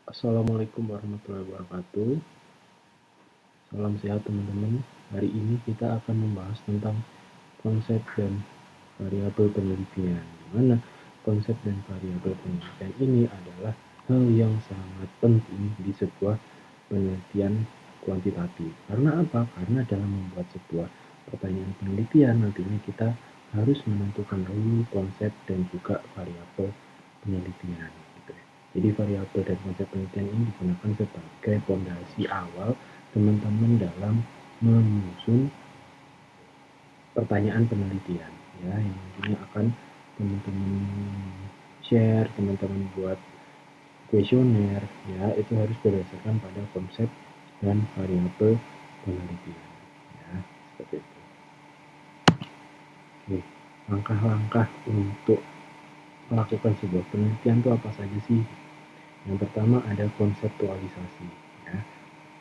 Assalamualaikum warahmatullahi wabarakatuh. Salam sehat teman-teman. Hari ini kita akan membahas tentang konsep dan variabel penelitian. Di mana konsep dan variabel penelitian ini adalah hal yang sangat penting di sebuah penelitian kuantitatif. Karena apa? Karena dalam membuat sebuah pertanyaan penelitian nantinya kita harus menentukan dulu konsep dan juga variabel penelitian. Jadi variabel dan konsep penelitian ini digunakan sebagai fondasi awal teman-teman dalam menyusun pertanyaan penelitian, ya, yang nantinya akan teman-teman share, teman-teman buat kuesioner, ya, itu harus berdasarkan pada konsep dan variabel penelitian, ya, seperti itu. Oke, langkah-langkah untuk melakukan sebuah penelitian itu apa saja sih? Yang pertama ada konseptualisasi, ya,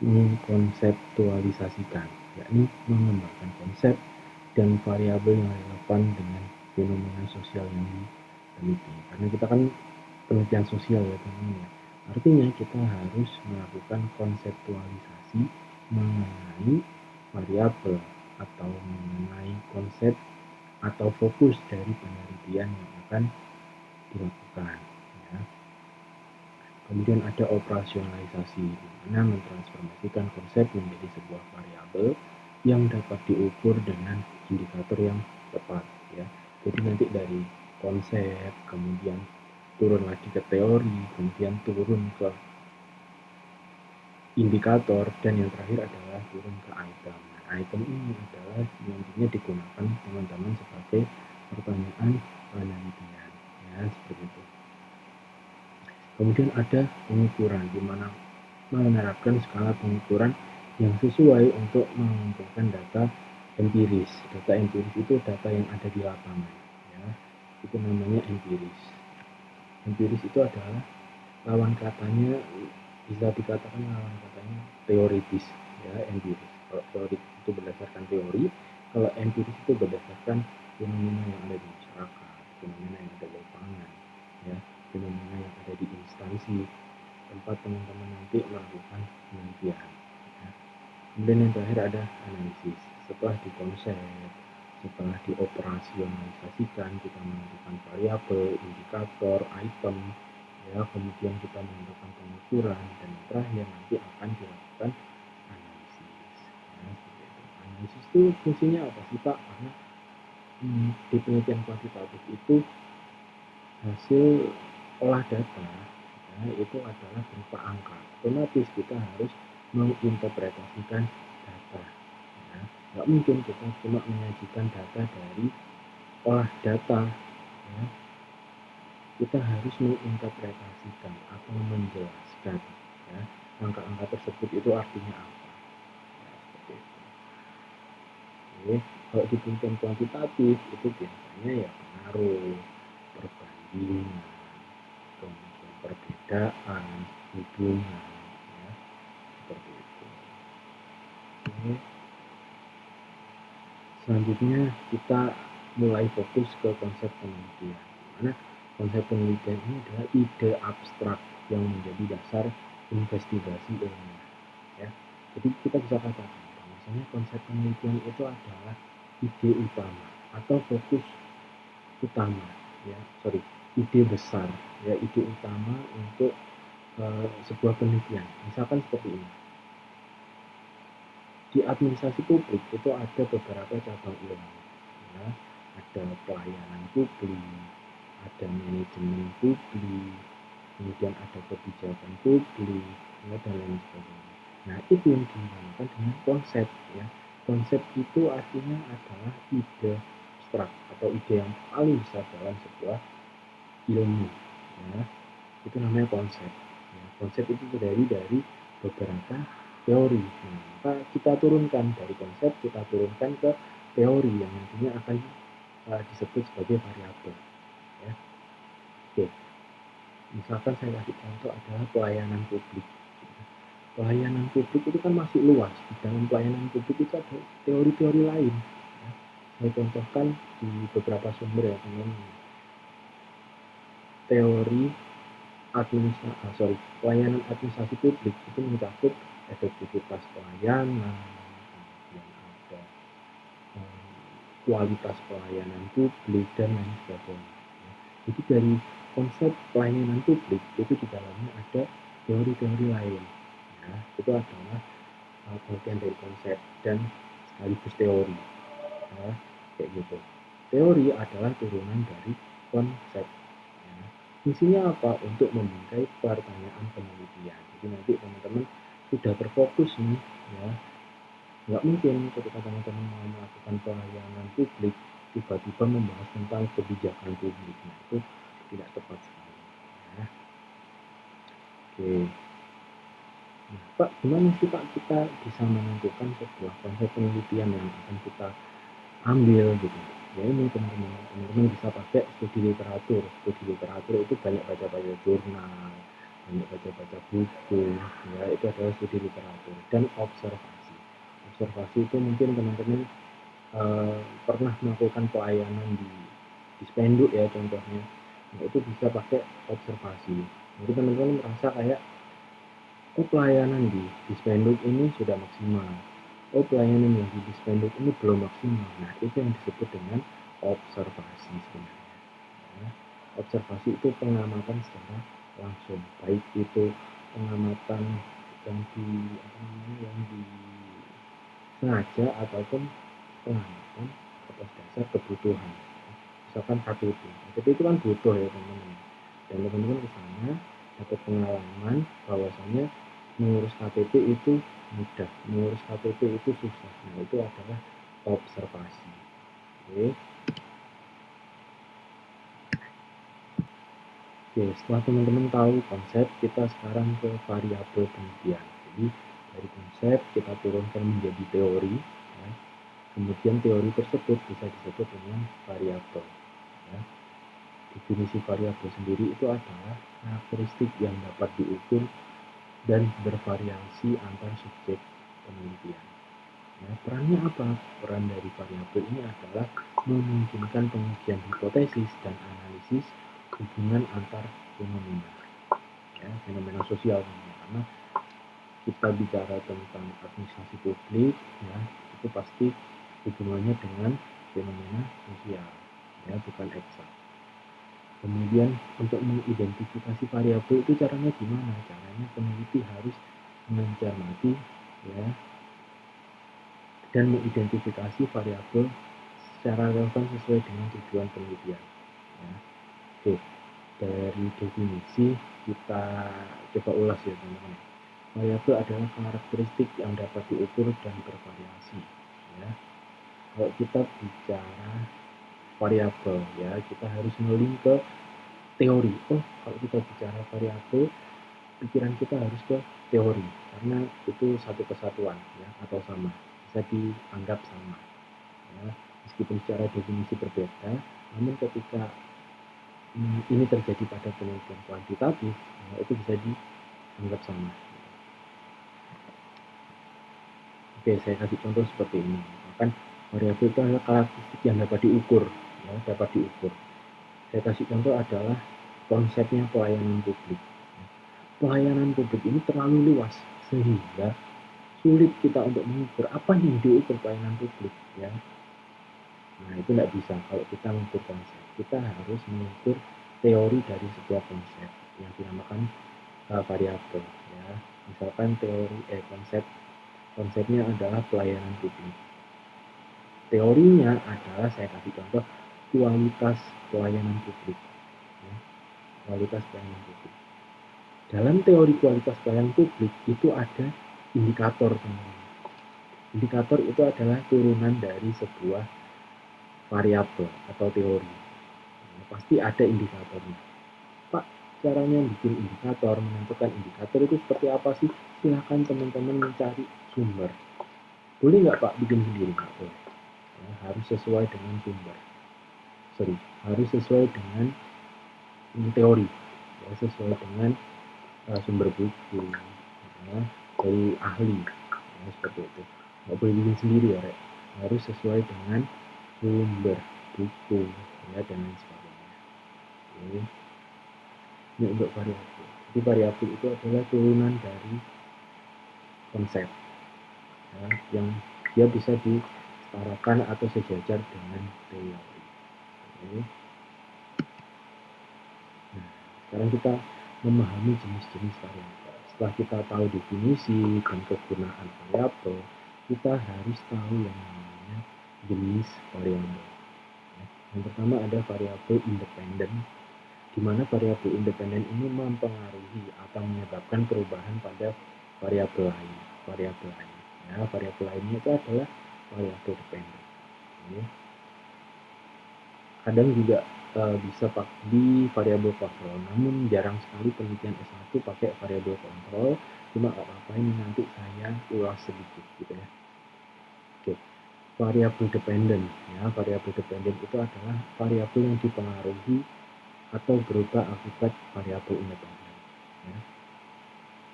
mengkonseptualisasikan, yakni mengembangkan konsep dan variabel yang relevan dengan fenomena sosial yang diteliti. Karena kita kan penelitian sosial ya teman-teman ya. Artinya kita harus melakukan konseptualisasi mengenai variabel atau mengenai konsep atau fokus dari penelitian yang akan dilakukan. Ya. Kemudian ada operasionalisasi, di mana mentransformasikan konsep menjadi sebuah variabel yang dapat diukur dengan indikator yang tepat. Ya. Jadi nanti dari konsep, kemudian turun lagi ke teori, kemudian turun ke indikator, dan yang terakhir adalah turun ke item. Nah, item ini adalah nantinya digunakan teman-teman sebagai pertanyaan penelitian. Ya, seperti itu. Kemudian ada pengukuran, di mana menerapkan skala pengukuran yang sesuai untuk mengumpulkan data empiris. Data empiris itu data yang ada di lapangan, ya. Itu namanya empiris. Empiris itu adalah lawan katanya, bisa dikatakan lawan katanya teoritis, ya, empiris. Kalau teori itu berdasarkan teori, kalau empiris itu berdasarkan fenomena yang ada di masyarakat, fenomena yang ada di lapangan, ya, fenomena yang ada di instansi tempat teman-teman nanti melakukan penelitian. Ya. Kemudian yang terakhir ada analisis. Setelah dikonsep, setelah dioperasionalisasikan, kita menentukan variabel, indikator, item, ya, kemudian kita menentukan pengukuran, dan yang terakhir nanti akan dilakukan analisis. Ya, seperti itu. Analisis itu fungsinya apa sih Pak? Karena di penelitian kuantitatif itu hasil olah data, ya, itu adalah berupa angka. Otomatis kita harus menginterpretasikan data. Ya. Nggak mungkin kita cuma menyajikan data dari olah data. Ya. Kita harus menginterpretasikan atau menjelaskan, ya, angka-angka tersebut itu artinya apa. Ya, seperti itu. Oke. Kalau di penelitian kuantitatif itu biasanya ya pengaruh, perbandingan, kemudian perbedaan, hubungan, ya, seperti itu. Oke. Selanjutnya kita mulai fokus ke konsep penelitian. Karena konsep penelitian ini adalah ide abstrak yang menjadi dasar investigasi ilmiah. Ya. Jadi kita bisa katakan bahwasanya konsep penelitian itu adalah ide utama atau fokus utama, ya, ide besar, ya, ide utama untuk sebuah penelitian. Misalkan seperti ini. Di administrasi publik itu ada beberapa cabang ilmu, ya. Ada pelayanan publik, ada manajemen publik, kemudian ada kebijakan publik, ya, dan lain sebagainya. Nah, itu yang dinamakan dengan konsep, ya. Konsep itu artinya adalah ide abstrak atau ide yang paling besar dalam sebuah ilmu, ya. Itu namanya konsep. Ya, konsep itu terdiri dari beberapa teori. Nah, maka kita turunkan dari konsep, kita turunkan ke teori yang nantinya akan disebut sebagai variabel. Ya. Oke, misalkan saya kasih contoh adalah pelayanan publik. Pelayanan publik itu kan masih luas. Di dalam pelayanan publik itu ada teori-teori lain. Ya. Saya contohkan di beberapa sumber ya teman-teman. Teori pelayanan administrasi publik itu mencakup efektivitas pelayanan, kemudian ada kualitas pelayanan publik dan lain sebagainya. Jadi dari konsep pelayanan publik itu di dalamnya ada teori-teori lain. Ya, itu adalah bagian dari konsep dan sekaligus teori. Ya, kayak gitu. Teori adalah turunan dari konsep. Ya. Fungsinya apa? Untuk membingkai pertanyaan penelitian. Jadi nanti teman-teman sudah terfokus nih, ya. Nggak mungkin ketika teman-teman mau melakukan pelayanan publik tiba-tiba membahas tentang kebijakan publik. Nah, itu tidak tepat sekali. Ya. Oke. Nah, Pak, gimana sih Pak kita bisa menentukan sebuah konsep penelitian yang akan kita ambil gitu? Ya ini teman-teman bisa pakai studi literatur. Studi literatur itu banyak baca-baca jurnal, banyak baca-baca buku, ya itu adalah studi literatur dan observasi. Observasi itu mungkin teman-teman pernah melakukan pelayanan di Spenduk ya contohnya. Nah, itu bisa pakai observasi. Jadi teman-teman merasa kayak pelayanan di Spenduk ini sudah maksimal. Pelayanan yang di Spenduk ini belum maksimal. Nah, itu yang disebut dengan observasi sebenarnya. Ya. Observasi itu pengamatan secara langsung, baik itu pengamatan yang disengaja ataupun pengamatan atas dasar kebutuhan. Misalkan KTP. KTP itu kan butuh ya teman-teman. Dan teman-teman ke sana dapat pengalaman bahwasanya mengurus KTP itu mudah, mengurus KTP itu susah. Nah, itu adalah observasi. Oke. Oke, setelah teman-teman tahu konsep, kita sekarang ke variabel penelitian. Jadi dari konsep kita turunkan menjadi teori. Ya. Kemudian teori tersebut bisa disebut dengan variabel. Ya. Definisi variabel sendiri itu adalah karakteristik yang dapat diukur dan bervariasi antar subjek penelitian. Nah, perannya apa? Peran dari variabel ini adalah memungkinkan pengujian hipotesis dan analisis hubungan antar fenomena, ya, fenomena sosial. Karena kita bicara tentang administrasi publik, ya, itu pasti hubungannya dengan fenomena sosial, ya, bukan eksak. Kemudian untuk mengidentifikasi variabel itu caranya gimana? Caranya peneliti harus mencermati, ya, dan mengidentifikasi variabel secara relevan sesuai dengan tujuan penelitian. Ya. Oke, dari definisi kita coba ulas ya teman-teman. Variabel adalah karakteristik yang dapat diukur dan bervariasi. Ya. Kalau kita bicara variabel, ya kita harus ngeling ke teori. Kalau kita bicara variabel, pikiran kita harus ke teori karena itu satu kesatuan ya atau sama, bisa dianggap sama. Ya. Meskipun secara definisi berbeda, namun ketika ini terjadi pada penelitian kuantitatif, ya, itu bisa dianggap sama. Oke, saya kasih contoh seperti ini. Bahkan variabel itu adalah karakteristik yang dapat diukur, ya, dapat diukur. Saya kasih contoh adalah konsepnya pelayanan publik. Pelayanan publik ini terlalu luas sehingga sulit kita untuk mengukur apa yang diukur pelayanan publik, ya. Nah, itu tidak bisa kalau kita mengukur konsep. Kita harus mengukur teori dari sebuah konsep yang dinamakan variabel, ya. Misalkan konsepnya adalah pelayanan publik. Teorinya adalah, saya kasih contoh, kualitas pelayanan publik, ya. Kualitas pelayanan publik. Dalam teori kualitas pelayanan publik itu ada indikator, teman-teman. Indikator itu adalah turunan dari sebuah variabel atau teori. Nah, pasti ada indikatornya. Pak, caranya bikin indikator, menentukan indikator itu seperti apa sih? Silahkan teman-teman mencari sumber. Boleh nggak Pak bikin sendiri? Nggak boleh. Ya, harus sesuai dengan sumber. Harus sesuai dengan teori. Ya, sesuai dengan sumber buku, ya, dari ahli, ya, seperti itu. Nggak boleh bikin sendiri ya, Rek. Harus sesuai dengan sumber buku, ya, dan lain sebagainya. Oke. Ini untuk variabel. Jadi variabel itu adalah turunan dari konsep, ya, yang dia bisa disetarakan atau sejajar dengan teori. Oke. Nah, sekarang kita memahami jenis-jenis variabel. Setelah kita tahu definisi dan kegunaan variabel, kita harus tahu yang namanya jenis variabel. Yang pertama ada variabel independen, di mana variabel independen ini mempengaruhi atau menyebabkan perubahan pada variabel lain. Ya, variabel lainnya itu adalah variabel dependen. Oke. Kadang juga bisa di variabel kontrol, namun jarang sekali penelitian S1 pakai variabel kontrol. Cuma nggak apa-apa, ini nanti saya ulas sedikit gitu ya. Oke, variabel dependen, ya, variabel dependen itu adalah variabel yang dipengaruhi atau berubah akibat variabel independen. Ya.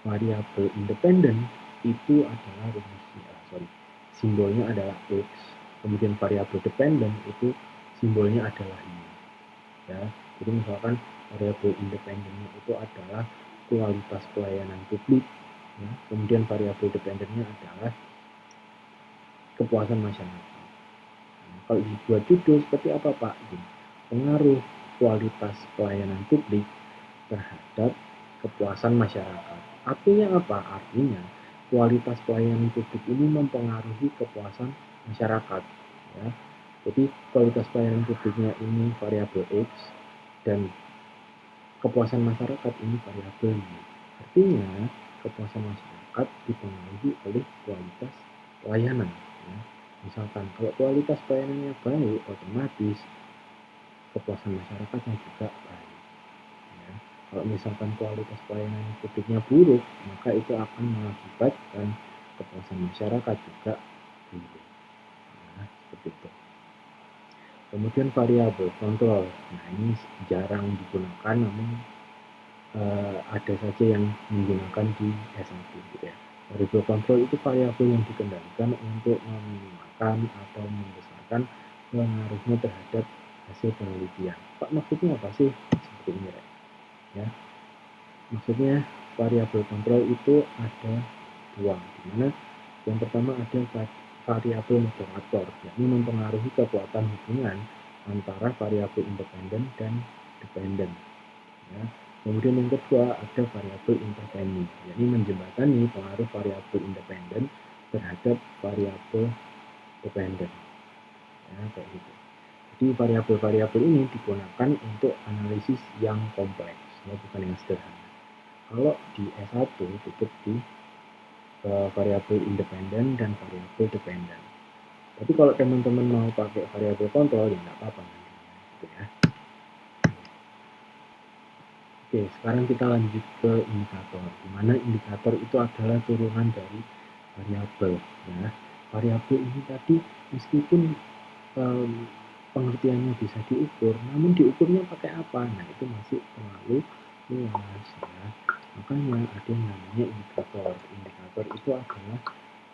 Variabel independen itu adalah simbolnya adalah X. Kemudian variabel dependen itu simbolnya adalah Y. Ya, jadi misalkan variabel independennya itu adalah kualitas pelayanan publik. Ya. Kemudian variabel dependennya adalah kepuasan masyarakat. Nah, kalau dibuat judul seperti apa Pak? Pengaruh kualitas pelayanan publik terhadap kepuasan masyarakat. Artinya apa? Artinya kualitas pelayanan publik ini mempengaruhi kepuasan masyarakat. Ya. Jadi kualitas pelayanan publiknya ini variabel X dan kepuasan masyarakat ini variabel Y. Artinya kepuasan masyarakat dipengaruhi oleh kualitas pelayanan. Ya. Misalkan kalau kualitas pelayanannya baik, otomatis kepuasan masyarakatnya juga baik. Ya. Kalau misalkan kualitas pelayanan publiknya buruk, maka itu akan mengakibatkan kepuasan masyarakat juga buruk. Nah, seperti itu. Kemudian variabel kontrol. Nah, ini jarang digunakan, namun ada saja yang menggunakan di S1 gitu ya. Variabel kontrol itu variabel yang dikendalikan untuk meminimalkan atau membesarkan pengaruhnya terhadap hasil penelitian. Pak, maksudnya apa sih? Seperti ini ya. Maksudnya variabel kontrol itu ada dua, di mana yang pertama ada variabel moderator, yakni mempengaruhi kekuatan hubungan antara variabel independen dan dependen. Ya. Kemudian yang kedua ada variabel intervening, yakni menjembatani pengaruh variabel independen terhadap variabel dependen. Ya, kayak gitu. Jadi variabel-variabel ini digunakan untuk analisis yang kompleks, ya, bukan yang sederhana. Kalau di S1 cukup di variabel independen dan variabel dependen. Tapi kalau teman-teman mau pakai variabel kontrol ya nggak apa-apa gitu ya. Oke, sekarang kita lanjut ke indikator. Di mana indikator itu adalah turunan dari variabel. Ya, variabel ini tadi meskipun pengertiannya bisa diukur, namun diukurnya pakai apa? Nah, itu masih terlalu luas ya. Makanya ada yang namanya indikator. Indikator itu adalah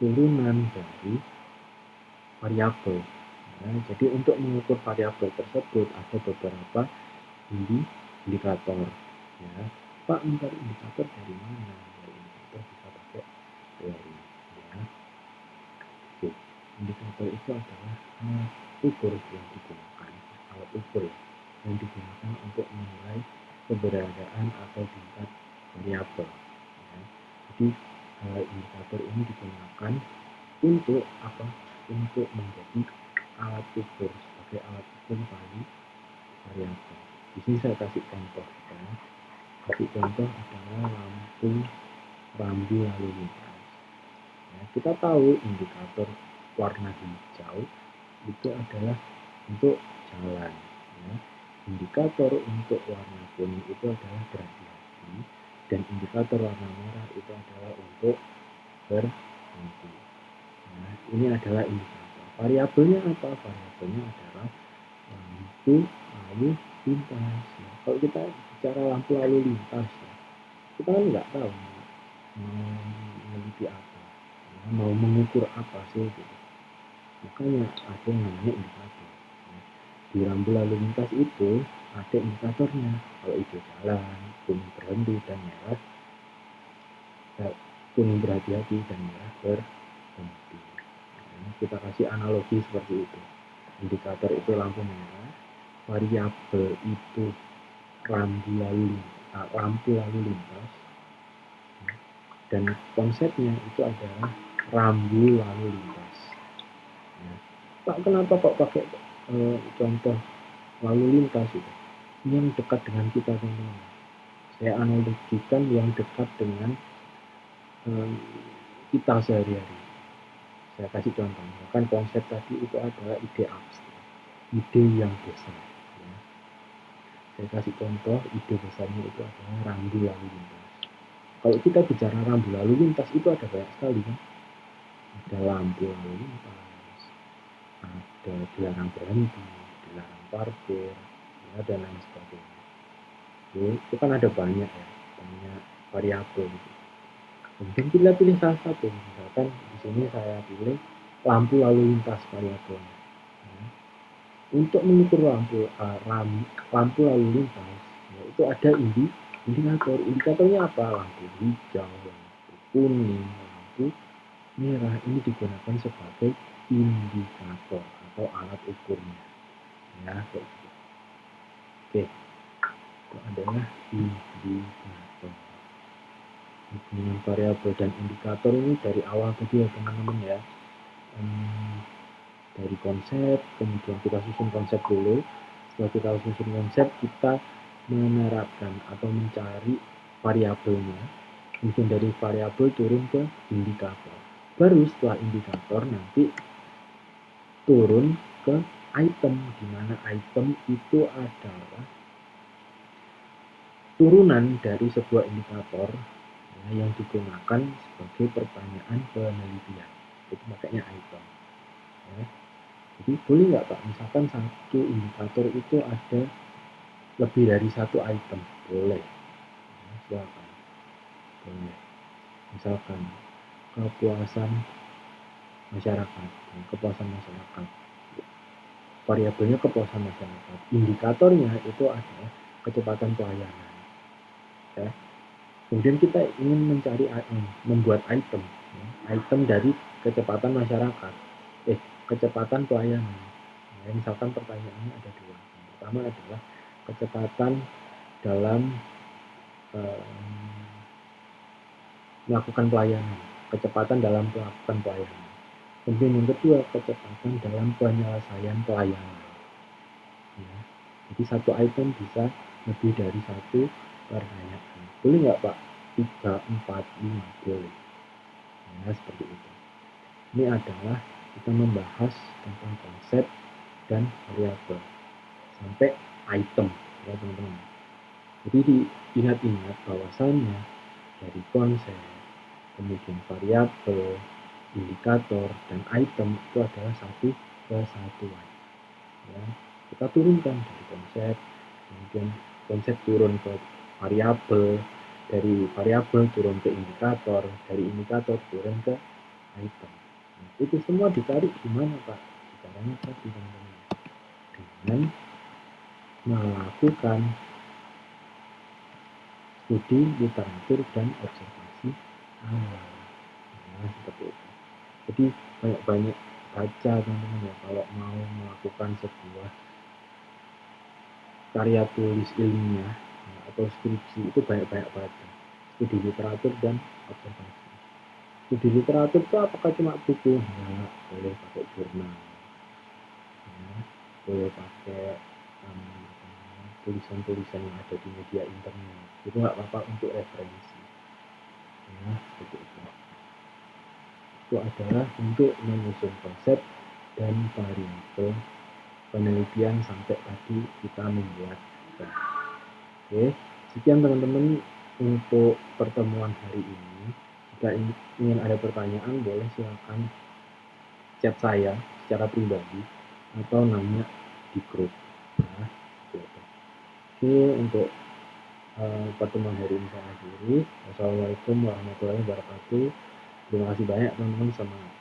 turunan dari variabel. Ya, jadi untuk mengukur variabel tersebut ada beberapa indikator. Ya, Pak, mencari indikator dari mana? Dari indikator bisa pakai teori. Ya. Oke. Indikator itu adalah ukur yang digunakan, alat ukur yang digunakan untuk menilai keberadaan atau tingkat variabel. Ya. Jadi indikator ini digunakan untuk apa? Untuk menjadi alat ukur, sebagai alat ukur bagi variabel. Di sini saya kasih contoh. Ya. Kasih contoh adalah lampu rambu lalu lintas. Ya, kita tahu indikator warna hijau itu adalah untuk jalan. Ya. Indikator untuk warna kuning itu adalah berhati-hati, dan indikator warna merah itu adalah untuk berhenti. Nah, ini adalah indikator. Variabelnya apa? Variabelnya adalah lampu lalu lintas. Nah, kalau kita bicara lampu lalu lintas, ya, kita kan nggak tahu mau meneliti apa, ya, mau mengukur apa sih gitu. Makanya ada yang namanya indikator. Ya. di lampu lalu lintas itu ada indikatornya. Kalau hijau jalan, kuning berhenti, dan merah kuning berhati-hati, dan merah berhenti. Nah, kita kasih analogi seperti itu. Indikator itu lampu merah, variabel itu lampu lalu lintas, dan konsepnya itu adalah rambu lalu lintas. Ya. Pak, kenapa kok pakai contoh lalu lintas itu? Ini yang dekat dengan kita teman-teman. Saya analogikan yang dekat dengan kita sehari-hari. Saya kasih contoh, bahkan konsep tadi itu adalah ide abstrak, ide yang besar. Ya. Saya kasih contoh, ide besarnya itu adalah rambu lalu lintas. Kalau kita bicara rambu lalu lintas itu ada banyak sekali kan. Ada lampu lalu lintas, ada dilarang berhenti, dilarang parkir, ya, dan lain sebagainya. Itu kan ada banyak ya, banyak variabel gitu. Kemudian kita pilih salah satu, misalkan di sini saya pilih lampu lalu lintas variabelnya. Ya. Untuk mengukur lampu lalu lintas, ya, itu ada indikator. Indikatornya apa? Lampu hijau, lampu kuning, lampu merah. Ini digunakan sebagai indikator atau alat ukurnya. Ya, kayak gitu. Oke, itu adalah indikator. Hubungan variabel dan indikator ini dari awal tadi ya teman-teman ya. Dari konsep, kemudian kita susun konsep dulu. Setelah kita susun konsep, kita menerapkan atau mencari variabelnya. Kemudian dari variabel turun ke indikator. Baru setelah indikator nanti turun ke item, di mana item itu adalah turunan dari sebuah indikator ya, yang digunakan sebagai pertanyaan penelitian. Itu makanya item. Ya. Jadi boleh nggak Pak, misalkan satu indikator itu ada lebih dari satu item? Boleh. Ya, silakan. Boleh. Misalkan kepuasan masyarakat. Ya, kepuasan masyarakat. Variabelnya kepuasan masyarakat. Indikatornya itu adalah kecepatan pelayanan. Ya. Kemudian kita ingin membuat item, ya, item dari kecepatan masyarakat, kecepatan pelayanan. Ya, misalkan pertanyaannya ada dua. Yang pertama adalah kecepatan dalam melakukan pelayanan, kecepatan dalam melakukan pelayanan. Kemudian yang kedua, kecepatan dalam penyelesaian pelayanan. Ya. Jadi satu item bisa lebih dari satu pertanyaan. Boleh nggak Pak? 3, 4, 5, boleh. Ya, seperti itu. Ini adalah kita membahas tentang konsep dan variabel sampai item, ya teman-teman. Jadi diingat-ingat bahwasannya dari konsep, kemudian variabel, indikator, dan item itu adalah satu kesatuan. Ya, kita turunkan dari konsep, kemudian konsep turun ke variabel, dari variabel turun ke indikator, dari indikator turun ke item. Nah, itu semua ditarik gimana Pak? Caranya tadi teman-teman, dengan melakukan studi literatur dan observasi awal. Nah, seperti itu. Jadi banyak-banyak baca teman-teman ya, kalau mau melakukan sebuah karya tulis ilmiah ya, atau skripsi itu banyak-banyak baca. Studi literatur dan observasi. Studi literatur itu apakah cuma buku? Ya, boleh pakai jurnal. Ya, boleh pakai tulisan-tulisan yang ada di media internet. Itu nggak apa-apa untuk referensi. Ya, seperti itu. Itu adalah untuk menyusun konsep dan variabel penelitian sampai tadi kita membuat. Oke, sekian teman-teman untuk pertemuan hari ini. Jika ingin ada pertanyaan, boleh silakan chat saya secara pribadi atau nanya di grup. Nah, gitu. Oke, untuk pertemuan hari ini saya akhiri. Wassalamualaikum warahmatullahi wabarakatuh. Terima kasih banyak teman-teman, semangat.